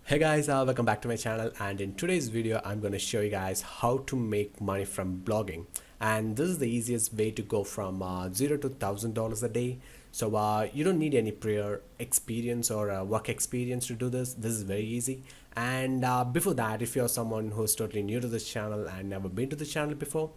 Hey guys, welcome back to my channel, and in today's video I'm going to show you guys how to make money from blogging. And this is the easiest way to go from $0 to $1,000 a day. So you don't need any prior experience or work experience to do this. This is very easy. And before that, if you're someone who's totally new to this channel and never been to the channel before,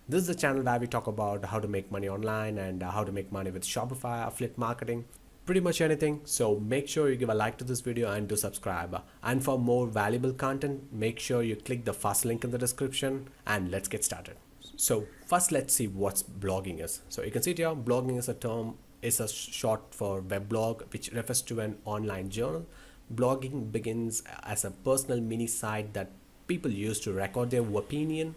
this is the channel where we talk about how to make money online and how to make money with Shopify, affiliate marketing, pretty much anything. So make sure you give a like to this video and do subscribe. And for more valuable content, make sure you click the first link in the description, and let's get started. So first, let's see what blogging is. So you can see it here, blogging is a term, is a short for weblog, which refers to an online journal. Blogging begins as a personal mini site that people use to record their opinion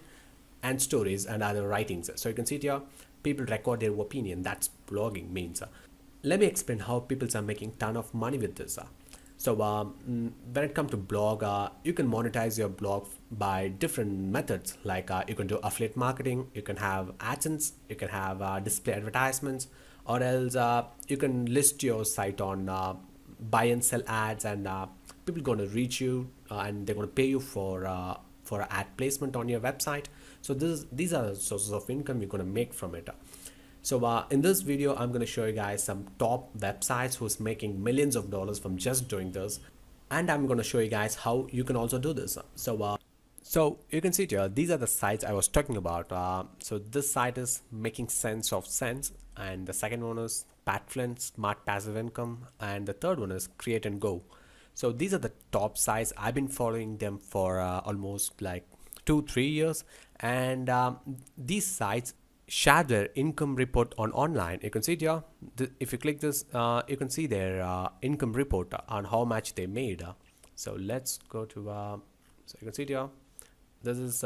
and stories and other writings. So you can see it here, people record their opinion. That's blogging means. Let me explain how people are making ton of money with this. So when it comes to blog, you can monetize your blog by different methods. Like you can do affiliate marketing, you can have Adsense, you can have display advertisements, or else you can list your site on buy and sell ads, and people going to reach you and they're going to pay you for ad placement on your website. So these are the sources of income you're going to make from it. So in this video, I'm going to show you guys some top websites who's making millions of dollars from just doing this. And I'm going to show you guys how you can also do this. So you can see here, these are the sites I was talking about. So this site is Making Sense of Sense. And the second one is Patflint, Smart Passive Income. And the third one is Create and Go. So these are the top sites. I've been following them for almost like 2-3 years. And these sites share their income report on online. You can see it here. If you click this, you can see their income report on how much they made. So let's go to so you can see it here. This is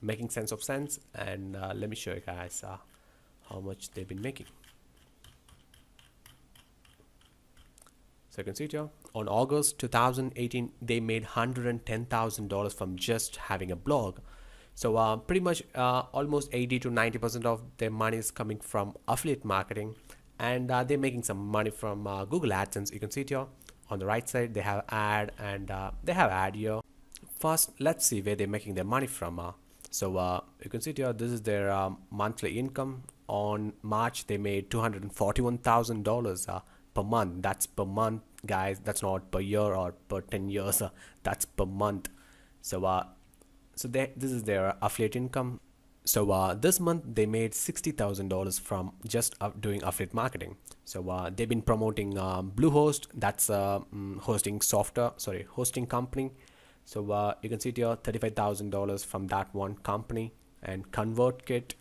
Making Sense of Sense, and let me show you guys how much they've been making. So you can see it here. On August 2018, they made $110,000 from just having a blog. So pretty much almost 80 to 90% of their money is coming from affiliate marketing, and they're making some money from Google Adsense. You can see it here on the right side. They have ad, and they have ad here. First, let's see where they're making their money from. So you can see it here. This is their monthly income. On March, they made $241,000 per month. That's per month, guys. That's not per year or per 10 years. That's per month. So this is their affiliate income. So this month they made $60,000 from just doing affiliate marketing. So they've been promoting Bluehost. That's hosting software, hosting company. So you can see it here, $35,000 from that one company. And ConvertKit,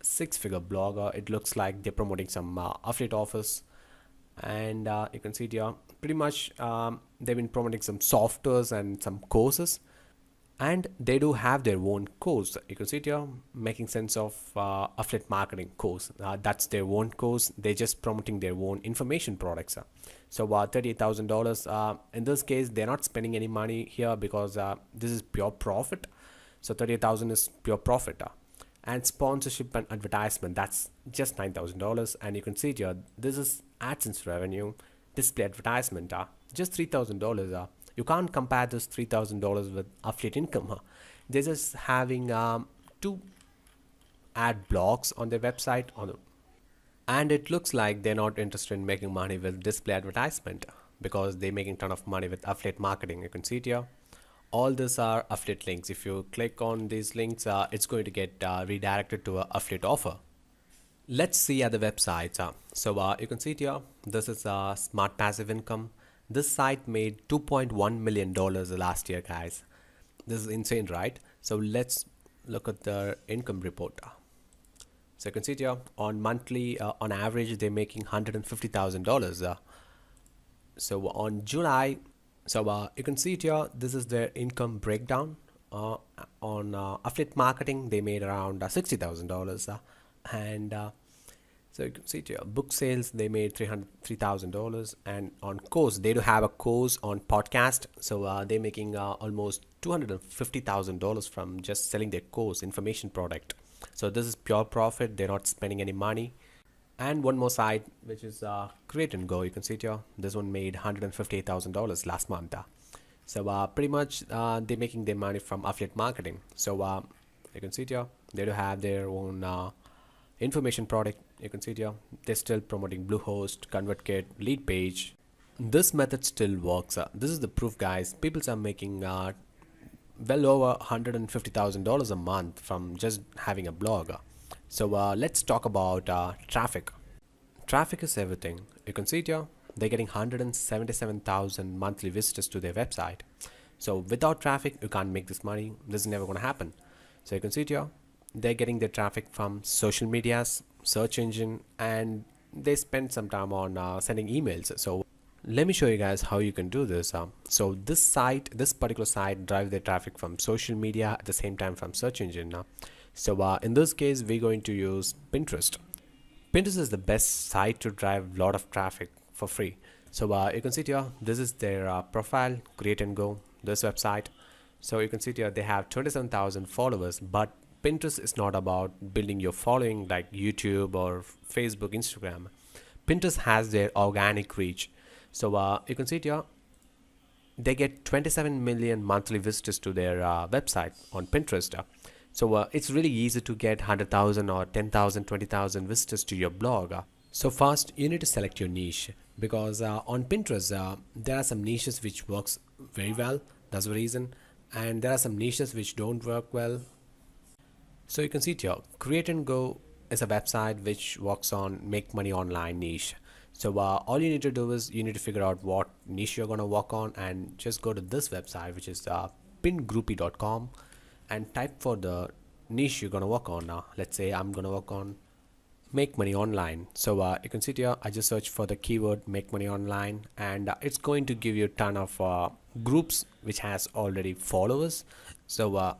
6-figure blogger. It looks like they're promoting some affiliate offers. And you can see it here, pretty much they've been promoting some softwares and some courses. And they do have their own course. You can see it here, Making Sense of Affiliate Marketing course. That's their own course. They're just promoting their own information products. So $38,000. In this case, they're not spending any money here because this is pure profit. So $38,000 is pure profit. And sponsorship and advertisement, that's just $9,000. And you can see it here, this is AdSense revenue, display advertisement, just $3,000. You can't compare this $3,000 with affiliate income. They're just having 2 ad blocks on their website, and it looks like they're not interested in making money with display advertisement because they're making a ton of money with affiliate marketing. You can see it here. All these are affiliate links. If you click on these links, it's going to get redirected to an affiliate offer. Let's see at the websites. So you can see it here. This is Smart Passive Income. This site made $2.1 million last year, guys. This is insane, right? So let's look at the income report. So you can see it here, on monthly, on average, they're making $150,000. So on July, so you can see it here, this is their income breakdown. On affiliate marketing, they made around $60,000. And so you can see it here, book sales, they made $3,000. And on course, they do have a course on podcast. So they're making almost $250,000 from just selling their course information product. So this is pure profit. They're not spending any money. And one more site, which is Create and Go. You can see it here. This one made $158,000 last month. So pretty much they're making their money from affiliate marketing. So you can see it here, they do have their own information product. You can see it here, they're still promoting Bluehost, ConvertKit, Lead Page. This method still works. This is the proof, guys. People are making well over $150,000 a month from just having a blog. So let's talk about traffic. Traffic is everything. You can see it here, they're getting 177,000 monthly visitors to their website. So without traffic, you can't make this money. This is never going to happen. So you can see it here, they're getting their traffic from social medias, search engine, and they spend some time on sending emails. So let me show you guys how you can do this. So this particular site drives their traffic from social media at the same time from search engine. So in this case, we're going to use Pinterest. Pinterest is the best site to drive a lot of traffic for free. So you can see here, this is their profile, create and go, this website. So you can see here, they have 27,000 followers, but Pinterest is not about building your following like YouTube or Facebook, Instagram. Pinterest has their organic reach. So you can see it here, they get 27 million monthly visitors to their website on Pinterest. So it's really easy to get 100,000 or 10,000, 20,000 visitors to your blog. So first, you need to select your niche, because on Pinterest, there are some niches which works very well. That's the reason. And there are some niches which don't work well. So you can see it here, Create and Go is a website which works on make money online niche. So all you need to do is you need to figure out what niche you're going to work on, and just go to this website, which is pingroupie.com, and type for the niche you're going to work on. Let's say I'm going to work on make money online. So you can see here, I just search for the keyword make money online, and it's going to give you a ton of groups which has already followers. So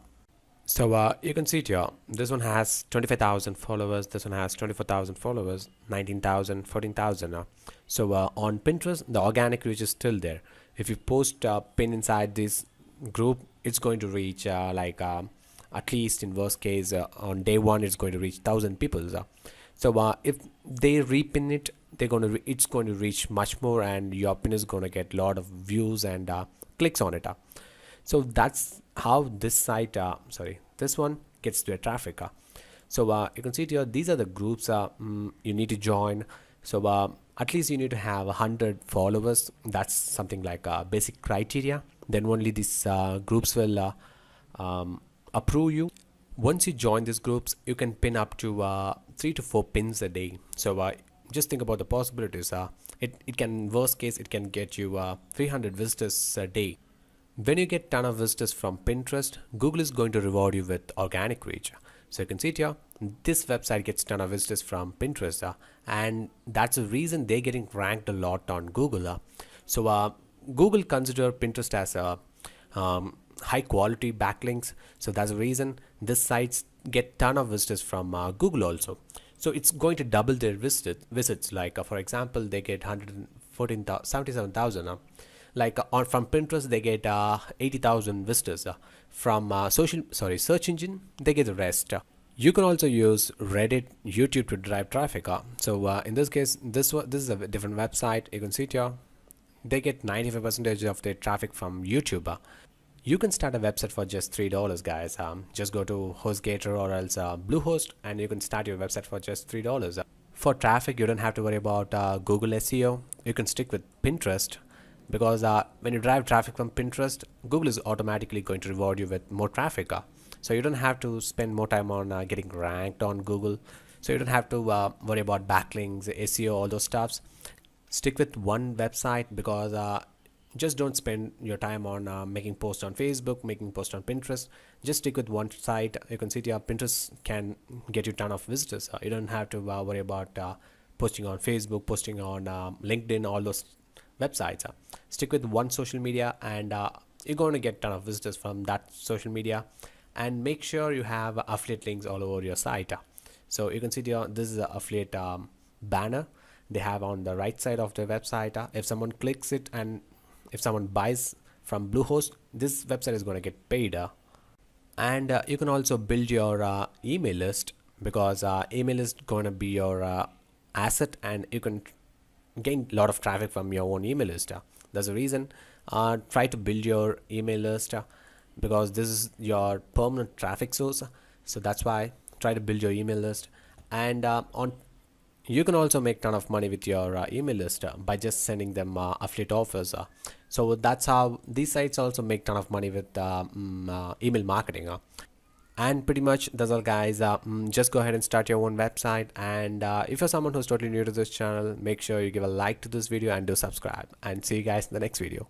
you can see it here, this one has 25,000 followers, this one has 24,000 followers, 19,000, 14,000. So on Pinterest, the organic reach is still there. If you post a pin inside this group, it's going to reach at least in worst case on day one, it's going to reach 1,000 people. So if they repin it, it's going to reach much more, and your pin is going to get a lot of views and clicks on it. So that's how this site, this one gets their traffic. So you can see here, these are the groups you need to join. So at least you need to have 100 followers. That's something like a basic criteria. Then only these groups will approve you. Once you join these groups, you can pin up to 3 to 4 pins a day. So just think about the possibilities. It can, worst case, it can get you 300 visitors a day. When you get ton of visitors from Pinterest, Google is going to reward you with organic reach. So you can see it here, this website gets ton of visitors from Pinterest, and that's the reason they're getting ranked a lot on Google. So Google consider Pinterest as a high quality backlinks. So that's the reason this sites get ton of visitors from Google also. So it's going to double their visits. Like for example, they get 77,000. From Pinterest, they get 80,000 visitors. From search engine, they get the rest. You can also use Reddit, YouTube to drive traffic. So in this case, this is a different website. You can see it here. They get 95% of their traffic from YouTube. You can start a website for just $3, guys. Just go to HostGator or else Bluehost, and you can start your website for just $3. For traffic, you don't have to worry about Google SEO. You can stick with Pinterest, because when you drive traffic from Pinterest, Google is automatically going to reward you with more traffic. So you don't have to spend more time on getting ranked on Google. So you don't have to worry about backlinks, SEO, all those stuffs. Stick with one website, because just don't spend your time on making posts on Facebook, making posts on Pinterest. Just stick with one site. You can see here, Pinterest can get you a ton of visitors. You don't have to worry about posting on Facebook, posting on LinkedIn, all those websites. Stick with one social media, and you're going to get a ton of visitors from that social media. And make sure you have affiliate links all over your site. So you can see here, this is the affiliate banner they have on the right side of the website. If someone clicks it and if someone buys from Bluehost, this website is going to get paid. And you can also build your email list, because email is going to be your asset, and you can gain a lot of traffic from your own email list. That's the reason try to build your email list, because this is your permanent traffic source. So that's why try to build your email list. And on you can also make ton of money with your email list by just sending them affiliate offers. So that's how these sites also make ton of money with email marketing. And pretty much that's all, guys. Just go ahead and start your own website. And if you're someone who's totally new to this channel, make sure you give a like to this video and do subscribe. And see you guys in the next video.